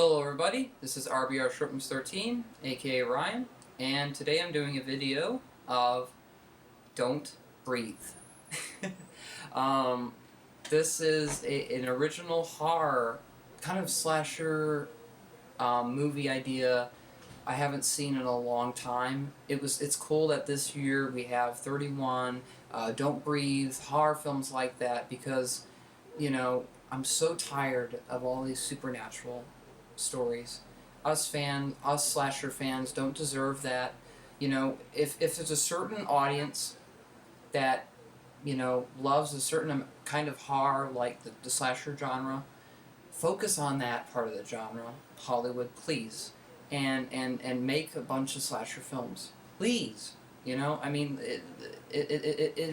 Hello everybody, this is RBR Shortens 13, aka Ryan, and today I'm doing a video of Don't Breathe. um, this is an original horror, kind of slasher movie idea I haven't seen in a long time. It's cool that this year we have 31 Don't Breathe horror films like that because, I'm so tired of all these supernatural stories. Us slasher fans don't deserve that. If there's a certain audience that, loves a certain kind of horror like the slasher genre, focus on that part of the genre, Hollywood, please. And make a bunch of slasher films. Please. It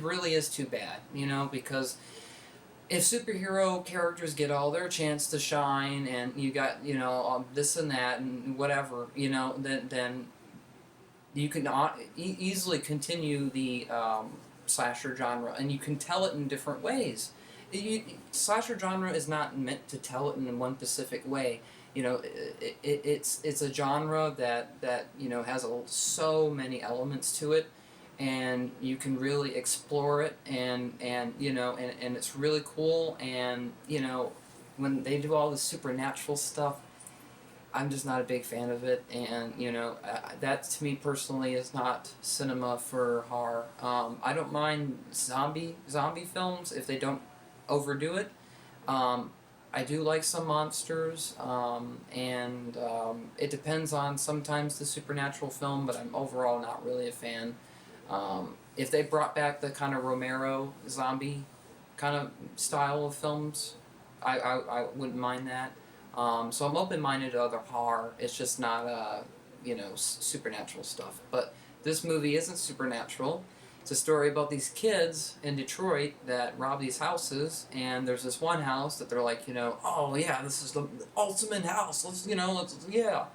really is too bad, because if superhero characters get all their chance to shine and you got, this and that and whatever, then you can easily continue the slasher genre, and you can tell it in different ways. Slasher genre is not meant to tell it in one specific way. It's a genre that has so many elements to it, and you can really explore it, and it's really cool. And when they do all the supernatural stuff, I'm just not a big fan of it, and that to me personally is not cinema for horror. I don't mind zombie films if they don't overdo it. I do like some monsters, and it depends on sometimes the supernatural film, but I'm overall not really a fan. If they brought back the kind of Romero zombie kind of style of films, I wouldn't mind that. So I'm open-minded to other horror. It's just not, supernatural stuff. But this movie isn't supernatural. It's a story about these kids in Detroit that rob these houses, and there's this one house that they're like, oh yeah, this is the ultimate house. Yeah.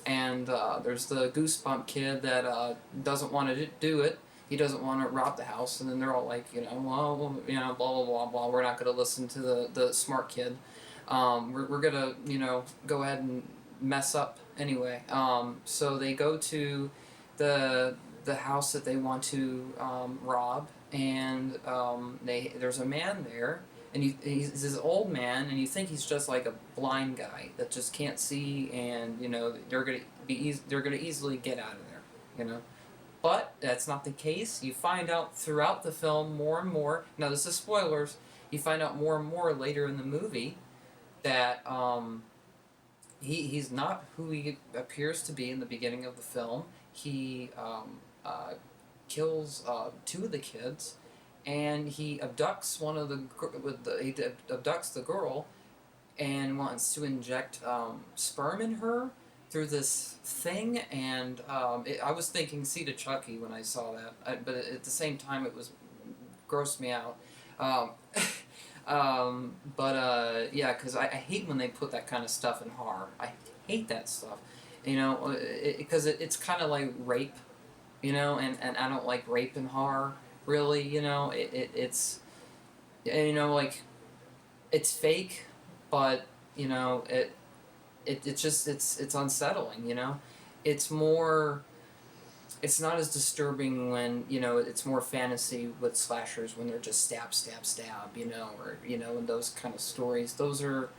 And there's the Goosebump kid that doesn't want to do it. He doesn't want to rob the house, and then they're all like, blah blah blah blah. We're not going to listen to the smart kid. We're gonna go ahead and mess up anyway. So they go to the house that they want to rob, and there's a man there. And he's this old man, and you think he's just like a blind guy that just can't see, and they're gonna easily get out of there, But that's not the case. You find out throughout the film more and more. Now this is spoilers. You find out more and more later in the movie that he's not who he appears to be in the beginning of the film. He kills two of the kids, and he abducts abducts the girl, and wants to inject sperm in her through this thing. And I was thinking Seed of Chucky when I saw that, but at the same time it was grossed me out. Yeah, because I hate when they put that kind of stuff in horror. I hate that stuff, because it's kind of like rape, and I don't like rape in horror, really, it's, like, it's fake, but, it's unsettling, it's more... It's not as disturbing when, it's more fantasy with slashers when they're just stab, stab, stab, or, and those kind of stories. Those are,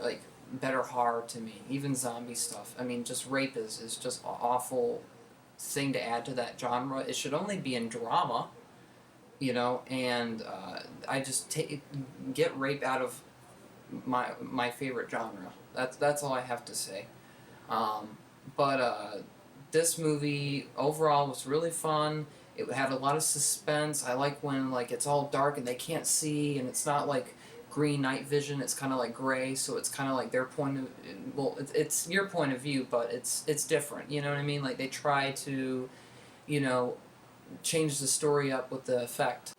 like, better horror to me. Even zombie stuff. I mean, just rape is just an awful thing to add to that genre. It should only be in drama, and I just get rape out of my favorite genre. That's all I have to say. This movie overall was really fun. It had a lot of suspense. I like when it's all dark and they can't see, and it's not like green night vision. It's kind of like gray, so it's kind of like their point of... Well, it's your point of view, but it's different. You know what I mean? Like they try to, change the story up with the effect.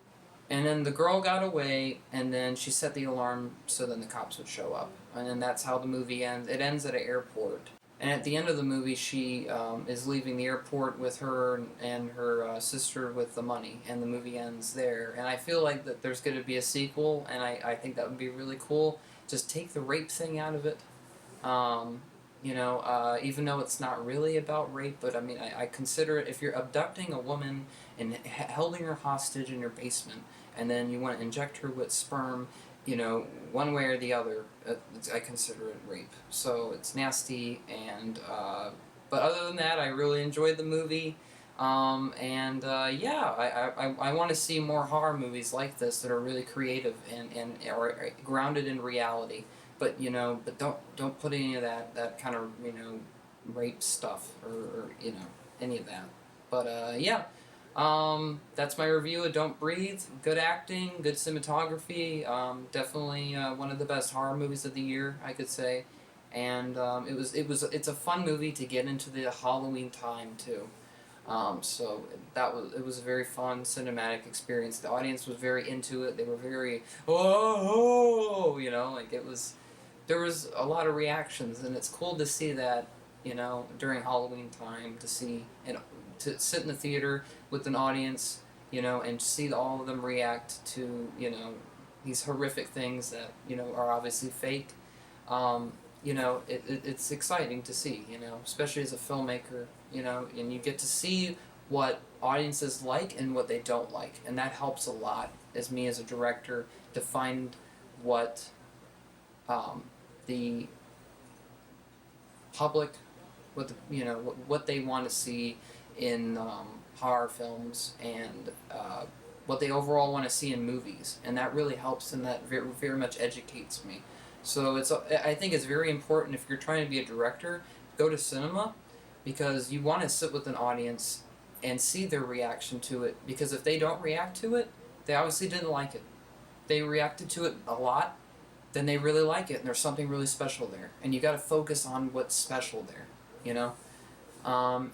And then the girl got away, and then she set the alarm so then the cops would show up. And then that's how the movie ends. It ends at an airport. And at the end of the movie, she is leaving the airport with her and her sister with the money, and the movie ends there. And I feel like that there's going to be a sequel, and I think that would be really cool. Just take the rape thing out of it. Um, even though it's not really about rape, but I mean, I consider it, if you're abducting a woman and holding her hostage in your basement, and then you want to inject her with sperm, one way or the other, I consider it rape. So it's nasty, and but other than that, I really enjoyed the movie. Yeah, I want to see more horror movies like this that are really creative and are grounded in reality. But don't put any of that kind of rape stuff or any of that. But yeah, that's my review of Don't Breathe. Good acting, good cinematography. Definitely one of the best horror movies of the year, I could say. And it's a fun movie to get into the Halloween time too. So it was a very fun cinematic experience. The audience was very into it. They were very like it was. There was a lot of reactions, and it's cool to see that during Halloween time to see and to sit in the theater with an audience, and see all of them react to these horrific things that are obviously fake. It's exciting to see, especially as a filmmaker, and you get to see what audiences like and what they don't like, and that helps a lot as me as a director to find what the public, what they want to see in horror films, and what they overall want to see in movies, and that really helps, and that very, very much educates me. So I think it's very important if you're trying to be a director, go to cinema, because you want to sit with an audience and see their reaction to it. Because if they don't react to it, they obviously didn't like it. They reacted to it a lot, then they really like it, and there's something really special there. And you got to focus on what's special there, you know.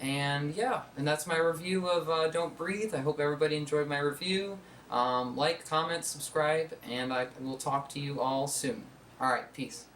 And yeah, and that's my review of Don't Breathe. I hope everybody enjoyed my review. Like, comment, subscribe, and I will talk to you all soon. All right, peace.